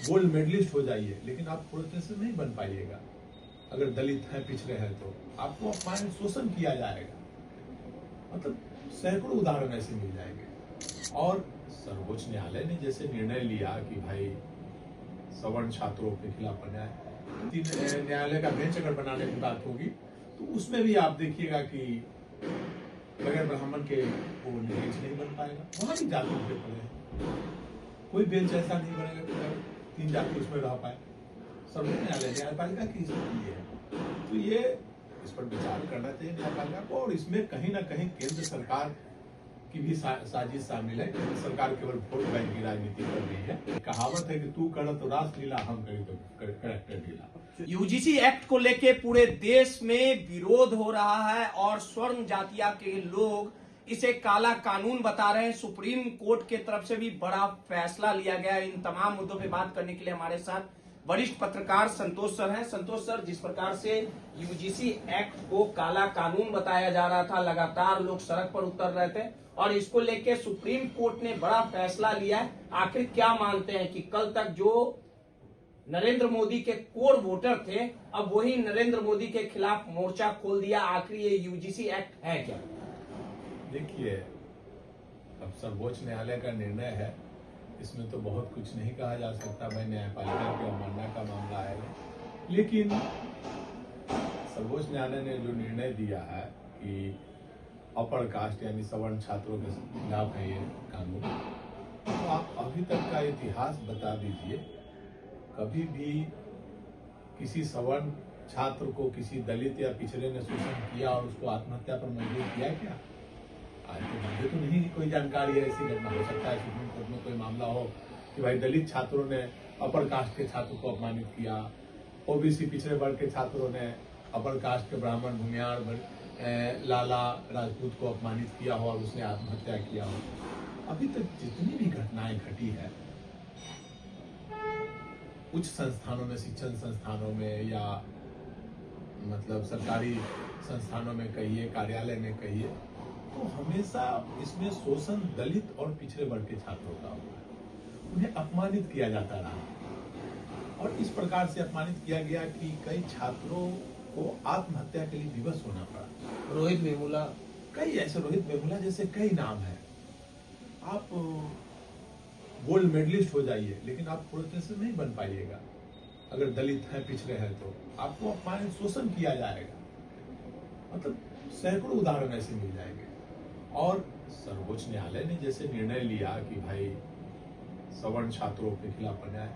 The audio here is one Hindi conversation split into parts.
गोल्ड मेडलिस्ट हो जाइए, लेकिन आप प्रोफेसर नहीं बन पाइएगा। अगर दलित हैं, पिछड़े हैं, तो आपको अपमान शोषण किया जाएगा। मतलब सैकड़ों उदाहरण ऐसे मिल जाएंगे। और सर्वोच्च न्यायालय ने जैसे निर्णय लिया कि भाई सवर्ण छात्रों के खिलाफ अन्याय, न्यायालय का बेंच अगर बनाने की बात होगी तो उसमें भी आप देखिएगा कि बगैर ब्राह्मण के वो बेंच नहीं बन पाएगा। वहां भी जाति उठे पड़े हैं, कोई बेंच ऐसा नहीं बनेगा कि अगर 3 जाति उसमें रह पाए। सर्वोच्च न्यायालय न्यायपालिका की स्थिति है, तो ये इस पर विचार करना चाहिए न्यायपालिका को। और इसमें कहीं ना कहीं केंद्र सरकार की भी साजिश शामिल है। केंद्र सरकार केवल वोट बैंक की राजनीति कर रही है। कहावत है कि तू कर तो रासलीला, हम करी तो करेक्टर ढीला। यूजीसी एक्ट को लेके पूरे देश में विरोध हो रहा है और स्वर्ण जातिया के लोग इसे काला कानून बता रहे हैं। सुप्रीम कोर्ट के तरफ से भी बड़ा फैसला लिया गया। इन तमाम मुद्दों पे बात करने के लिए हमारे साथ वरिष्ठ पत्रकार संतोष सर हैं। संतोष सर, जिस प्रकार से यूजीसी एक्ट को काला कानून बताया जा रहा था, लगातार लोग सड़क पर उतर रहे थे और इसको लेके सुप्रीम कोर्ट ने बड़ा फैसला लिया है। आखिर क्या मानते हैं कि कल तक जो नरेंद्र मोदी के कोर वोटर थे, अब वही नरेंद्र मोदी के खिलाफ मोर्चा खोल दिया। आखिर ये यूजीसी एक्ट है क्या? देखिए, अब सर्वोच्च न्यायालय का निर्णय है, इसमें तो बहुत कुछ नहीं कहा जा सकता। मैं न्यायपालिका की अवमानना का मामला है, लेकिन सर्वोच्च न्यायालय ने जो निर्णय दिया है कि अपर कास्ट यानी सवर्ण छात्रों के खिलाफ है ये कानून, तो आप अभी तक का इतिहास बता दीजिए, कभी भी किसी सवर्ण छात्र को किसी दलित या पिछड़े ने शोषण किया और उसको आत्महत्या पर मजबूर किया क्या? आज तो मुझे तो नहीं कोई जानकारी है। ऐसी घटना हो सकता है सुप्रीम कोर्ट में कोई मामला हो कि भाई दलित छात्रों ने अपर कास्ट के छात्रों को अपमानित किया, ओबीसी पिछड़े वर्ग के छात्रों ने अपर कास्ट के ब्राह्मण, भूमियार, लाला राजपूत को अपमानित किया हो और उसने आत्महत्या किया हो। अभी तक जितनी भी घटनाएं घटी है उच्च संस्थानों में, शिक्षण संस्थानों में या मतलब सरकारी संस्थानों में कहिए, कार्यालय में कहिए, तो हमेशा इसमें शोषण दलित और पिछड़े वर्ग के छात्रों का हुआ है। उन्हें अपमानित किया जाता रहा और इस प्रकार से अपमानित किया गया कि कई छात्रों को आत्महत्या के लिए विवश होना पड़ा। रोहित वेमुला, कई ऐसे, रोहित वेमुला जैसे कई नाम है। आप गोल्ड मेडलिस्ट हो जाइए, लेकिन आप प्रोफेसर नहीं बन पाइएगा। अगर दलित हैं, पिछड़े हैं, तो आपको अपमान शोषण किया जाएगा। मतलब सैकड़ों उदाहरण ऐसे मिल जाएंगे। और सर्वोच्च न्यायालय ने जैसे निर्णय लिया कि भाई सवर्ण छात्रों के खिलाफ अन्याय,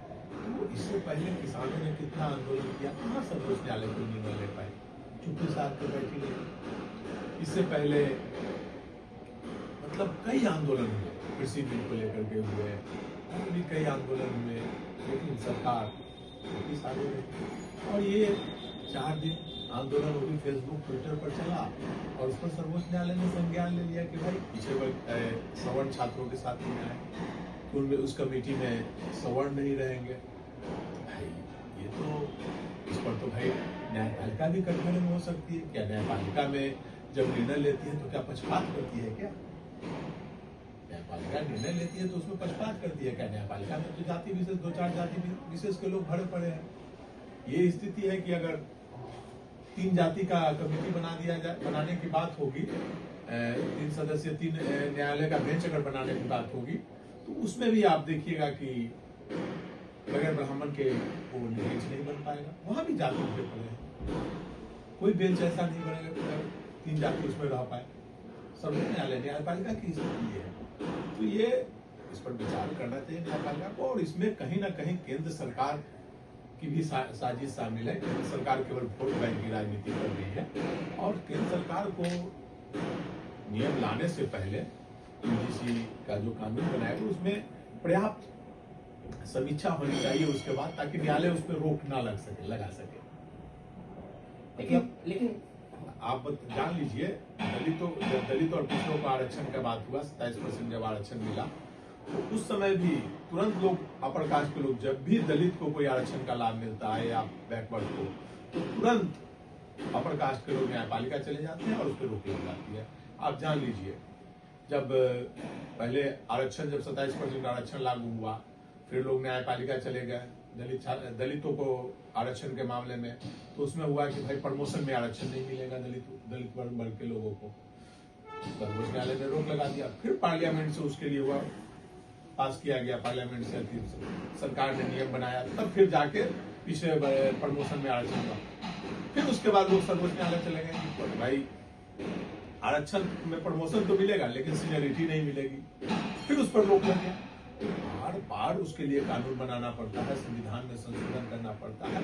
तो इससे पहले किसानों ने कितना आंदोलन किया, कहाँ सर्वोच्च न्यायालय कोई निर्णय ले पाए, चुप्पी साध के बैठी रही। इससे पहले मतलब कई आंदोलन हुए, कृषि बिल को लेकर के हुए, और भी कई आंदोलन हुए, लेकिन सरकार चुप्पी साधे रही। और ये 4 दिन आंदोलन वो भी फेसबुक, ट्विटर पर चला और उस पर सर्वोच्च न्यायालय ने संज्ञान ले लिया कि भाई पिछड़े वर्ग सवर्ण छात्रों के साथ में आए, उनमें उस कमेटी में सवर्ण नहीं रहेंगे। भाई ये तो, इस पर तो भाई न्यायपालिका भी कठिन हो सकती है क्या? न्यायपालिका में जब निर्णय लेती है तो क्या पक्षपात करती है क्या? न्यायपालिका निर्णय लेती है तो उसमें पक्षपात करती है क्या? न्यायपालिका में तो जाति विशेष, 2-4 जाति विशेष के लोग भरे पड़े हैं। ये स्थिति है कि अगर 3 जाति का कमेटी बनाने की बात होगी, 3 सदस्य, 3 न्यायालय का बेंच अगर बनाने की बात होगी, तो उसमें भी आप देखिएगा कि बगैर ब्राह्मण के वो बेंच नहीं बन पाएगा। वहां भी जाति उठे पड़े हैं, कोई बेंच ऐसा नहीं बनेगा कि अगर 3 जाति उसमें रह पाए। सर्वोच्च न्यायालय न्यायपालिका की स्थिति है, तो ये इस पर विचार करना चाहिए न्यायपालिका को। और इसमें कहीं ना कहीं केंद्र सरकार की भी साजिश शामिल है। केंद्र सरकार केवल वोट बैंक की राजनीति कर रही है और केंद्र सरकार को नियम लाने से पहले यूजीसी का जो कानून बनाएगा उसमें पर्याप्त समीक्षा होनी चाहिए उसके बाद, ताकि न्यायालय उस पर रोक ना लगा सके। लेकिन आप जान लीजिए, दलित और पिछड़ों को आरक्षण का बात हुआ, 27% जब आरक्षण मिला, तो उस समय भी तुरंत लोग, अपर कास्ट के लोग, जब भी दलित को कोई आरक्षण का लाभ मिलता है या बैकवर्ड को, तो तुरंत अपर कास्ट के लोग न्यायपालिका चले जाते हैं और उस पर रोक लग जाती है। आप जान लीजिए, जब पहले आरक्षण, जब 27% आरक्षण लागू हुआ, फिर लोग न्यायपालिका चले गए दलितों को आरक्षण के मामले में, तो उसमें हुआ कि भाई प्रमोशन में आरक्षण नहीं मिलेगा दलित वर्ग के लोगों को। सर्वोच्च न्यायालय ने रोक लगा दिया। फिर पार्लियामेंट से उसके लिए हुआ, पास किया गया, पार्लियामेंट से सरकार ने नियम बनाया, तब फिर जाके पीछे प्रमोशन में आरक्षण हुआ। फिर उसके बाद लोग सर्वोच्च न्यायालय चले गए कि भाई आरक्षण में प्रमोशन तो मिलेगा लेकिन सीनियरिटी नहीं मिलेगी। फिर उस पर रोक लग गया। बार बार उसके लिए कानून बनाना पड़ता है, संविधान में संशोधन करना पड़ता है।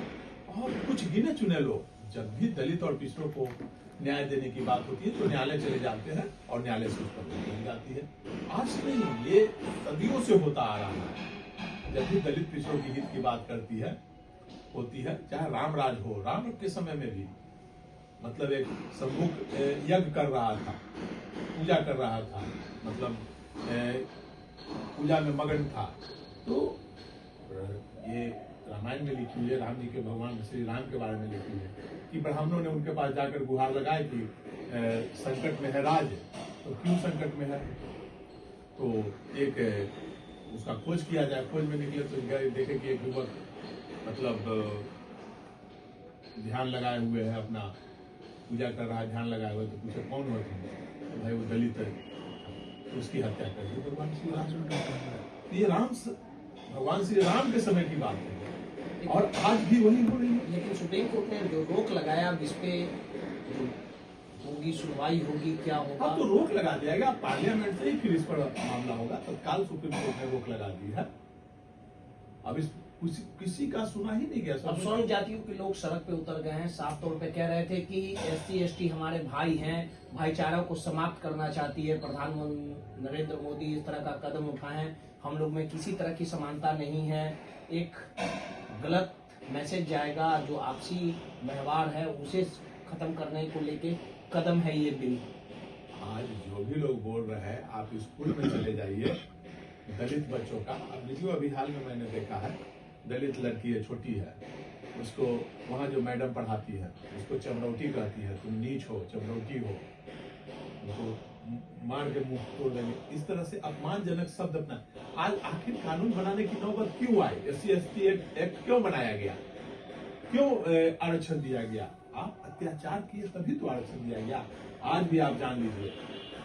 और कुछ गिने चुने लोग जब भी दलित और पिछड़ों को न्याय देने की बात होती है तो न्यायालय चले जाते हैं और न्यायालय से उस पर रोक लग जाती है। आज नहीं, ये सदियों से होता आ रहा है। जब भी दलित पिछड़ों की हित की बात होती है, चाहे राम राज हो, राम के समय में भी मतलब एक सम्मुख यज्ञ कर रहा था, पूजा कर रहा था, मतलब पूजा में मगन था। तो ये रामायण में लिखी हुई है, राम जी के भगवान श्री राम के बारे में लिखी हुई है कि ब्राह्मणों ने उनके पास जाकर गुहार लगाए कि संकट में है राज। तो क्यों संकट में है? तो एक उसका खोज किया जाए। खोज में निकले तो देखे कि एक युवक मतलब ध्यान लगाए हुए है, अपना पूजा कर रहा है, ध्यान लगाए हुए। तो पूछे कौन हो तुम? तो भाई वो दलित है। तो उसकी हत्या कर दी भगवान श्री राम। ये भगवान श्री राम के समय की बात है और आज भी वही हो रही है। लेकिन सुप्रीम कोर्ट ने जो रोक लगाया, जिस पे होगी सुनवाई होगी, क्या होगा? अब तो रोक लगा दिया गया, पार्लियामेंट से ही फिर इस पर मामला होगा। तत्काल सुप्रीम कोर्ट ने रोक लगा दी है। अब इस किसी का सुना ही नहीं गया। अब स्वर्ण जातियों के लोग सड़क पे उतर गए हैं, साफ तौर पे कह रहे थे कि SC/ST हमारे भाई हैं, भाईचारा को समाप्त करना चाहती है प्रधानमंत्री नरेंद्र मोदी, इस तरह का कदम उठाए, हम लोग में किसी तरह की समानता नहीं है, एक गलत मैसेज जाएगा, जो आपसी व्यवहार है उसे खत्म करने को लेके कदम है ये बिल। आज जो भी लोग बोल रहे हैं, आप स्कूल में चले जाइए, दलित बच्चों का अब वीडियो अभी हाल में मैंने देखा है, दलित लड़की है, छोटी है, उसको वहाँ जो मैडम पढ़ाती है उसको चमरौटी कहती है, तुम नीच हो, चमरौटी हो, उसको मार के मुंह तोड़ देंगे, इस तरह से अपमानजनक शब्द अपना। आज आखिर कानून बनाने की नौबत क्यों आई? SC/ST एक्ट क्यों बनाया गया? क्यों आरक्षण दिया गया? आप अत्याचार किए तभी तो आरक्षण दिया गया। आज भी आप जान लीजिए,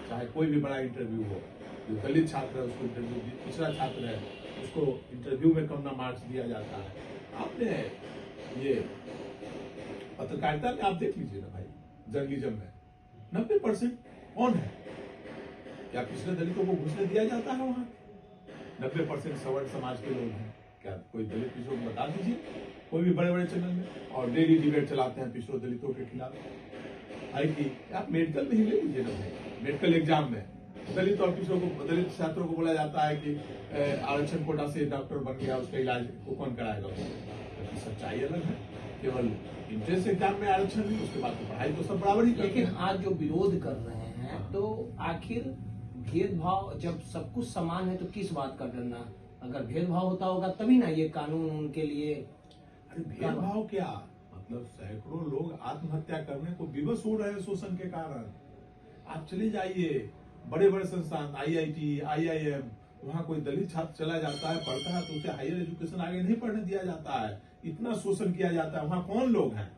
चाहे कोई भी बड़ा इंटरव्यू हो, जो दलित छात्र है उसको इंटरव्यू, पिछड़ा छात्र है उसको इंटरव्यू में कम ना मार्क्स दिया जाता है। आपने ये पत्रकारिता में आप देख लीजिए ना भाई, जर्नलिज्म में 90% कौन है? क्या पिछले दलितों को घुसने दिया जाता है? वहां 90% सवर्ण समाज के लोग हैं। क्या कोई दलित पिछड़ों को बता दीजिए, कोई भी बड़े बड़े चैनल में, और डेली डिबेट चलाते हैं पिछड़ों दलितों के खिलाफ। है कि आप मेडिकल में ही ले लीजिए ना भाई, मेडिकल एग्जाम में दलित और पिछड़ों को, दलित छात्रों को बोला जाता है कि आरक्षण कोटा से डॉक्टर बन गया, उसका इलाज को कौन कराएगा? तो सच्चाई अलग है। केवल इंट्रेंस एग्जाम में आरक्षण नहीं, उसके बाद तो पढ़ाई तो सब बराबर ही। लेकिन आज जो विरोध कर रहे हैं, तो आखिर भेदभाव, जब सब कुछ समान है तो किस बात का डरना? अगर भेदभाव होता होगा तभी ना ये कानून उनके लिए। अरे भेदभाव क्या, मतलब सैकड़ों लोग आत्महत्या करने को विवश हो रहे हैं शोषण के कारण। आप चले जाइए बड़े बड़े संस्थान, IIT, IIM, वहां कोई दलित छात्र चला जाता है, पढ़ता है, तो उसे हायर एजुकेशन आगे नहीं पढ़ने दिया जाता है। इतना शोषण किया जाता है। वहां कौन लोग हैं?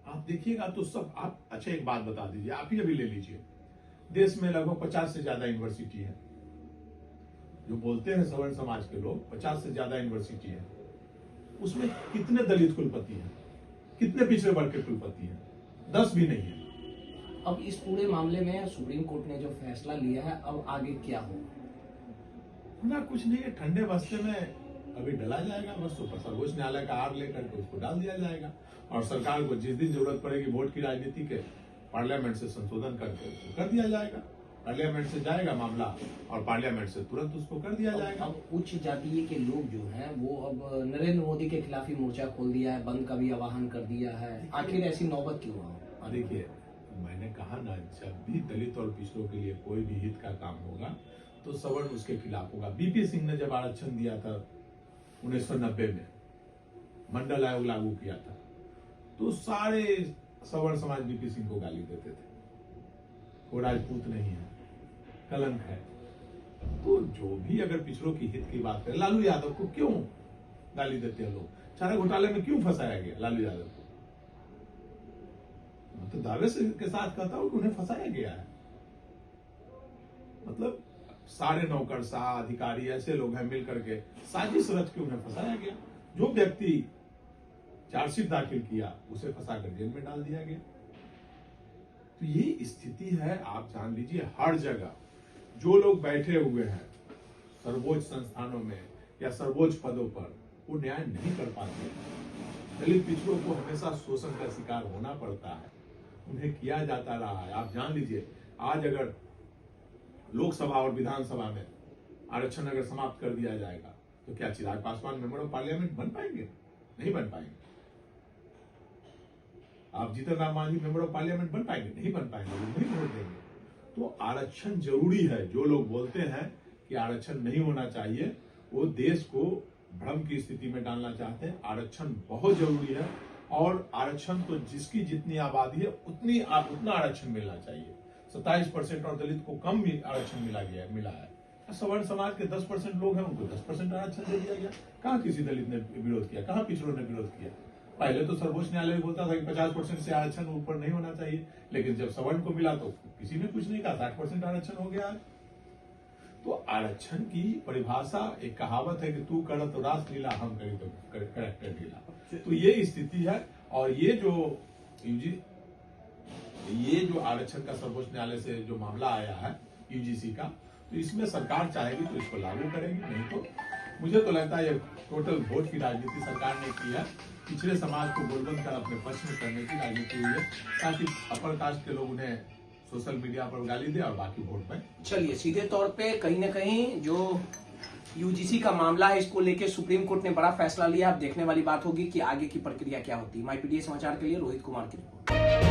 आप देखिएगा तो सब। आप अच्छा एक बात बता दीजिए, आप ही अभी ले लीजिए, देश में लगभग 50 से ज्यादा यूनिवर्सिटी है। जो बोलते हैं सवर्ण समाज के लोग, 50 से ज्यादा यूनिवर्सिटी है। उसमें कितने दलित कुलपति हैं? कितने पिछड़े वर्ग के कुलपति हैं? 10 भी नहीं है। अब इस पूरे मामले में सुप्रीम कोर्ट ने जो फैसला लिया है, अब आगे क्या होगा? ना कुछ नहीं है, ठंडे बस्ते में अभी डला जाएगा, बस ऊपर सर्वोच्च न्यायालय का आर लेकर के उसको डाल दिया जाएगा। और सरकार को जिस दिन जरूरत पड़ेगी वोट की राजनीति के, पार्लियामेंट से संशोधन करके उसको कर दिया जाएगा। पार्लियामेंट से जाएगा मामला और पार्लियामेंट से तुरंत उसको कर दिया जाएगा। अब उच्च जातीय के लोग जो हैं वो अब नरेंद्र मोदी के खिलाफ ही मोर्चा खोल दिया है, बंद का भी आह्वान कर दिया है। आखिर ऐसी नौबत क्यों हो? देखिए, मैंने कहा ना, जब भी दलित और पिछड़ों के लिए कोई भी हित का काम होगा तो सवर्ण उसके खिलाफ होगा। BP सिंह ने जब आरक्षण दिया था 1990 में, मंडल आयोग लागू किया था, तो सारे सवर्ण समाज BP सिंह को गाली देते थे, वो राजपूत नहीं है, कलंक है। तो जो भी अगर पिछड़ों की हित की बात करें, लालू यादव को क्यों गाली देते हैं लोग? चारा घोटाले में क्यों फंसाया गया लालू यादव को? मैं तो दावे से के साथ कहता हूं कि उन्हें फंसाया गया है। मतलब सारे नौकरशाह अधिकारी ऐसे लोग हैं मिल करके साजिश रच के उन्हें फंसाया गया। जो व्यक्ति चार्जशीट दाखिल किया उसे फंसाकर जेल में डाल दिया गया। तो ये स्थिति है, आप जान लीजिए हर जगह जो लोग बैठे हुए हैं सर्वोच्च संस्थानों में या सर्वोच्च पदों पर, वो न्याय नहीं कर पाते। दलित पिछड़ों को हमेशा शोषण का शिकार होना पड़ता है, उन्हें किया जाता रहा है। आप जान लीजिए आज अगर लोकसभा और विधानसभा में आरक्षण अगर समाप्त कर दिया जाएगा तो क्या Chirag Paswan member of parliament बन पाएंगे? नहीं बन पाएंगे। आप Jitan Ram Manjhi member of parliament बन पाएंगे? नहीं बन पाएंगे, वो नहीं वोट देंगे। तो आरक्षण जरूरी है। जो लोग बोलते हैं कि आरक्षण नहीं होना चाहिए, वो देश को भ्रम की स्थिति में डालना चाहते हैं। आरक्षण बहुत जरूरी है और आरक्षण तो जिसकी जितनी आबादी है उतना आरक्षण मिलना चाहिए। 27% और दलित को कम आरक्षण मिला है। सवर्ण समाज के 10% लोग हैं, उनको 10% आरक्षण दे दिया गया। कहाँ किसी दलित ने विरोध किया? कहाँ पिछड़ों ने विरोध किया? पहले तो सर्वोच्च न्यायालय बोलता था कि 50% से आरक्षण ऊपर नहीं होना चाहिए, लेकिन जब सवर्ण को मिला तो किसी ने कुछ नहीं कहा, 60% आरक्षण हो गया है। तो आरक्षण की परिभाषा, एक कहावत है कि तू कर तो रास लीला, हम करी तो करेक्टर लीला। तो ये स्थिति है। और ये जो आरक्षण का सर्वोच्च न्यायालय से जो मामला आया है यूजीसी का, तो इसमें सरकार चाहेगी तो इसको लागू करेगी, नहीं तो मुझे तो लगता है ये टोटल वोट की राजनीति सरकार ने की है। पिछड़े समाज को गोलबंद कर अपने पक्ष में करने की राजनीति हुई है, ताकि अपर कास्ट के लोग उन्हें सोशल मीडिया पर गाली दे और बाकी वोट में। चलिए, सीधे तौर पे कहीं ना कहीं जो यूजीसी का मामला है, इसको लेके सुप्रीम कोर्ट ने बड़ा फैसला लिया। अब देखने वाली बात होगी कि आगे की प्रक्रिया क्या होती है। माईपीडीए समाचार के लिए रोहित कुमार की रिपोर्ट।